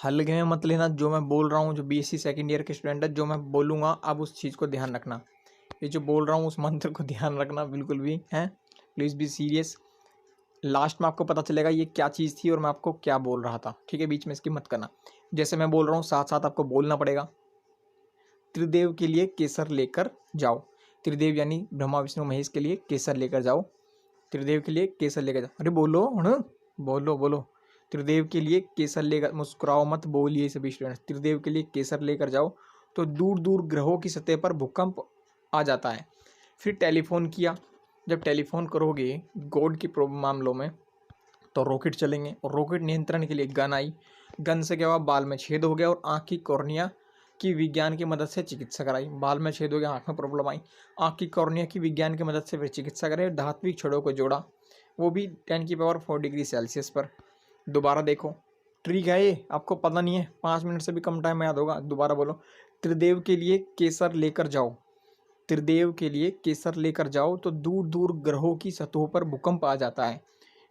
हल्के में मत लेना जो मैं बोल रहा हूँ। जो बीएससी सेकंड ईयर के स्टूडेंट है, जो मैं बोलूँगा आप उस चीज़ को ध्यान रखना। ये जो बोल रहा हूँ उस मंत्र को ध्यान रखना बिल्कुल भी है। Please be serious. लास्ट में आपको पता चलेगा ये क्या चीज़ थी और मैं आपको क्या बोल रहा था, ठीक है। बीच में इसकी मत करना। जैसे मैं बोल रहा हूँ साथ साथ आपको बोलना पड़ेगा। त्रिदेव के लिए केसर लेकर जाओ। त्रिदेव यानी ब्रह्मा विष्णु महेश के लिए केसर लेकर जाओ। त्रिदेव के लिए केसर लेकर जाओ। अरे बोलो बोलो बोलो। त्रिदेव के लिए केसर लेकर, मुस्कुराओ मत, बोलिए सभी स्टूडेंट। त्रिदेव के लिए केसर लेकर जाओ तो दूर दूर ग्रहों की सतह पर भूकंप आ जाता है। फिर टेलीफोन किया। जब टेलीफोन करोगे गॉड की मामलों में तो रॉकेट चलेंगे, और रॉकेट नियंत्रण के लिए गन आई। गन से क्या हुआ, बाल में छेद हो गया और आँख की कॉर्निया की विज्ञान की मदद से चिकित्सा कराई। बाल में छेद हो गया, आँख में प्रॉब्लम आई, आँख की कॉर्निया की विज्ञान की मदद से फिर चिकित्सा कराई। धात्विक छड़ों को जोड़ा, वो भी 10⁻⁴ डिग्री सेल्सियस पर। दोबारा देखो, ट्रिक है ये, आपको पता नहीं है, 5 मिनट से भी कम टाइम में याद होगा। दोबारा बोलो, त्रिदेव के लिए केसर लेकर जाओ। त्रिदेव के लिए केसर लेकर जाओ तो दूर दूर ग्रहों की सतहों पर भूकंप आ जाता है।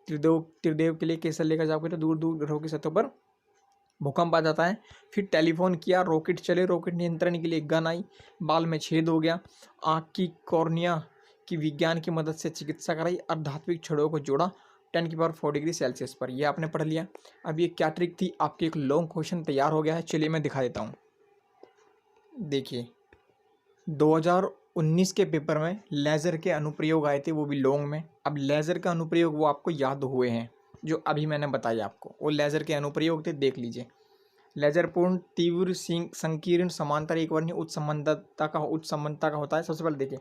त्रिदेव के लिए केसर लेकर जाओगे तो दूर दूर ग्रहों की सतहों पर भूकंप आ जाता है। फिर टेलीफोन किया, रॉकेट चले, रॉकेट नियंत्रण के लिए गन आई, बाल में छेद हो गया, आँख की कॉर्निया की विज्ञान की मदद से चिकित्सा कराई और धात्विक छड़ों को जोड़ा 10⁻⁴ डिग्री सेल्सियस पर। यह आपने पढ़ लिया। अब ये क्या ट्रिक थी, आपके एक लॉन्ग क्वेश्चन तैयार हो गया है। चलिए मैं दिखा देता हूँ। देखिए 2019 के पेपर में लेज़र के अनुप्रयोग आए थे, वो भी लॉन्ग में। अब लेज़र का अनुप्रयोग वो आपको याद हुए हैं जो अभी मैंने बताया आपको, वो लेज़र के अनुप्रयोग थे, देख लीजिए। लेज़र पूर्ण तीव्र संकीर्ण समांतर एक वर्णीय उच्च संबंधता का होता है। सबसे पहले देखिए,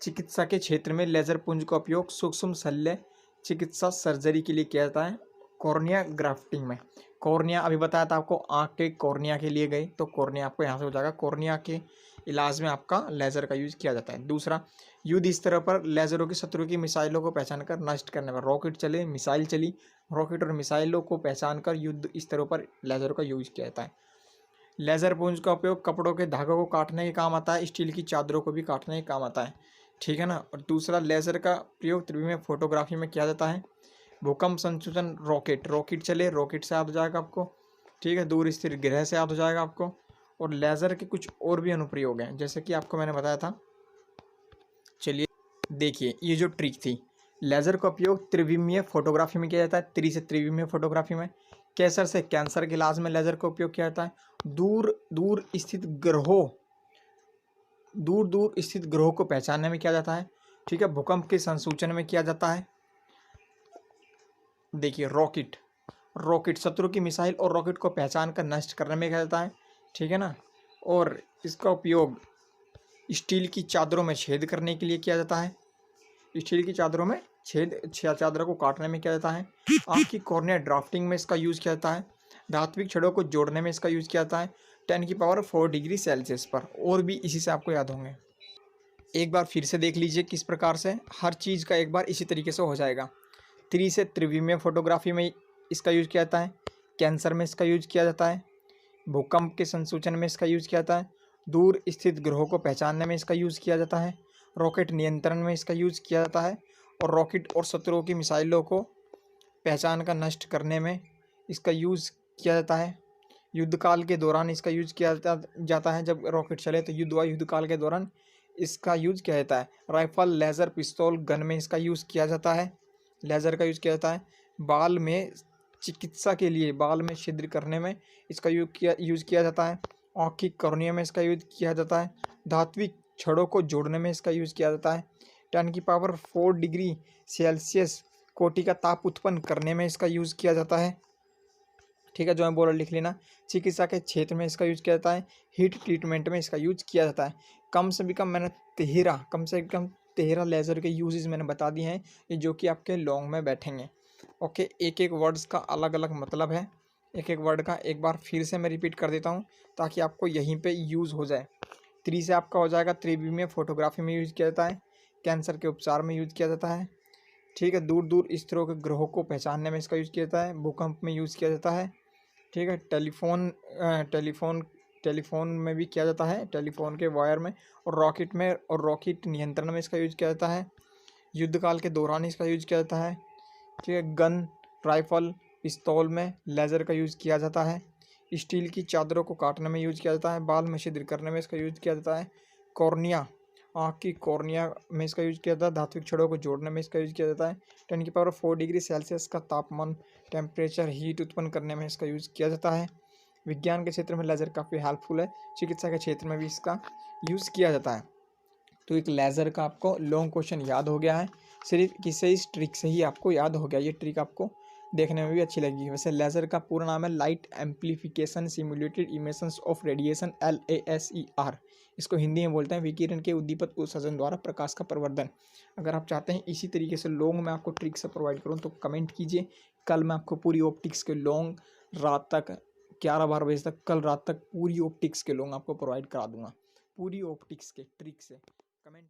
चिकित्सा के क्षेत्र में लेज़र पुंज का उपयोग सूक्ष्म शल्य चिकित्सा सर्जरी के लिए किया जाता है। कॉर्निया ग्राफ्टिंग में, कॉर्निया अभी बताया था आपको, आँख के कॉर्निया के लिए गए तो कॉर्निया आपको यहाँ से हो जाएगा। कॉर्निया के इलाज में आपका लेज़र का यूज़ किया जाता है। दूसरा, युद्ध स्तर पर लेज़रों की शत्रु की मिसाइलों को पहचान कर नष्ट करने में, रॉकेट चले, मिसाइल चली, रॉकेट और मिसाइलों को पहचान कर युद्ध स्तरों पर लेज़र का यूज़ किया जाता है। लेज़र पुंज का उपयोग कपड़ों के धागों को काटने के काम आता है, स्टील की चादरों को भी काटने के काम आता है, ठीक है ना। और दूसरा, लेज़र का प्रयोग त्रिविमीय फोटोग्राफी में किया जाता है। भूकंप संसूचन, रॉकेट चले, रॉकेट से याद हो जाएगा आपको, ठीक है। दूर स्थिर ग्रह से याद हो जाएगा आपको। और लेज़र के कुछ और भी अनुप्रयोग हैं जैसे कि आपको मैंने बताया था। चलिए देखिए, ये जो ट्रिक थी, लेज़र का उपयोग त्रिविमीय फोटोग्राफी में किया जाता है। त्रि से त्रिविमीय फोटोग्राफी में। कैंसर से कैंसर के इलाज में लेज़र का उपयोग किया जाता है। दूर दूर स्थित ग्रहों को पहचानने में किया जाता है, ठीक है। भूकंप के संसूचन में किया जाता है। देखिए रॉकेट शत्रु की मिसाइल और रॉकेट को पहचान कर नष्ट करने में किया जाता है, ठीक है ना। और इसका उपयोग स्टील की चादरों में छेद करने के लिए किया जाता है। स्टील की चादरों में चादरों को काटने में किया जाता है। आँख की कॉर्निया ड्राफ्टिंग में इसका यूज़ किया जाता है। धात्विक छड़ों को जोड़ने में इसका यूज़ किया जाता है 10⁻⁴ डिग्री सेल्सियस पर। और भी इसी से आपको याद होंगे। एक बार फिर से देख लीजिए किस प्रकार से हर चीज़ का एक बार इसी तरीके से हो जाएगा। त्रि से त्रिविमीय फोटोग्राफी में इसका यूज़ किया जाता है। कैंसर में इसका यूज़ किया जाता है। भूकंप के संसूचन में इसका यूज़ किया जाता है। दूर स्थित ग्रहों को पहचानने में इसका यूज़ किया जाता है। रॉकेट नियंत्रण में इसका यूज़ किया जाता है। और रॉकेट और शत्रुओं की मिसाइलों को पहचान कर नष्ट करने में इसका यूज़ किया जाता है। युद्ध काल के दौरान इसका यूज़ किया जाता है। जब रॉकेट चले तो युद्ध काल के दौरान इसका यूज़ किया जाता है। राइफल, लेज़र, पिस्तौल, गन में इसका यूज़ किया जाता है। लेज़र का यूज़ किया जाता है। बाल में चिकित्सा के लिए, बाल में छिद्र करने में इसका यूज़ किया जाता है। आँख की कॉर्निया में इसका यूज़ किया जाता है। धात्विक छड़ों को जोड़ने में इसका यूज़ किया जाता है। 10⁻⁴ डिग्री सेल्सियस कोटि का ताप उत्पन्न करने में इसका यूज़ किया जाता है, ठीक है। जो मैं बोला लिख लेना। चिकित्सा के क्षेत्र में इसका यूज़ किया जाता है। हीट ट्रीटमेंट में इसका यूज़ किया जाता है। कम से कम 13 लेज़र के यूजेस मैंने बता दिए हैं, ये जो कि आपके लॉन्ग में बैठेंगे। ओके, एक एक वर्ड्स का अलग अलग मतलब है। एक एक वर्ड का एक बार फिर से मैं रिपीट कर देता हूँ ताकि आपको यहीं पे यूज़ हो जाए। त्रि से आपका हो जाएगा, त्रिविमीय फोटोग्राफी में यूज़ किया जाता है। कैंसर के उपचार में यूज़ किया जाता है, ठीक है। दूर दूर स्तरों के ग्रहों को पहचानने में इसका यूज़ किया जाता है। भूकंप में यूज़ किया जाता है, ठीक है। टेलीफोन में भी किया जाता है, टेलीफोन के वायर में। और रॉकेट नियंत्रण में इसका यूज़ किया जाता है। युद्ध काल के दौरान इसका यूज़ किया जाता है, ठीक है। गन, राइफल, पिस्तौल में लेज़र का यूज़ किया जाता है। स्टील की चादरों को काटने में यूज किया जाता है। बाल में छिद्र करने में इसका यूज किया जाता है। कॉर्निया, आँख की कॉर्निया में इसका यूज किया जाता है। धात्विक छड़ों को जोड़ने में इसका यूज किया जाता है। 10⁴ डिग्री सेल्सियस का तापमान टेम्परेचर हीट उत्पन्न करने में इसका यूज किया जाता है। विज्ञान के क्षेत्र में लेज़र काफ़ी हेल्पफुल है। चिकित्सा के क्षेत्र में भी इसका यूज़ किया जाता है। तो एक लेज़र का आपको लॉन्ग क्वेश्चन याद हो गया है, सिर्फ किसी इस ट्रिक से ही आपको याद हो गया। ये ट्रिक आपको देखने में भी अच्छी लगेगी। वैसे लेज़र का पूरा नाम है light amplification simulated emissions of radiation, LASER। इसको हिंदी में बोलते हैं विकिरण के उद्दीपित उत्सर्जन द्वारा प्रकाश का प्रवर्धन। अगर आप चाहते हैं इसी तरीके से लॉन्ग मैं आपको ट्रिक से प्रोवाइड करूँ तो कमेंट कीजिए। कल मैं आपको पूरी ऑप्टिक्स के लॉन्ग रात तक 11-12 बजे तक, कल रात तक पूरी ऑप्टिक्स के लॉन्ग आपको प्रोवाइड करा दूंगा, पूरी ऑप्टिक्स के ट्रिक से। कमेंट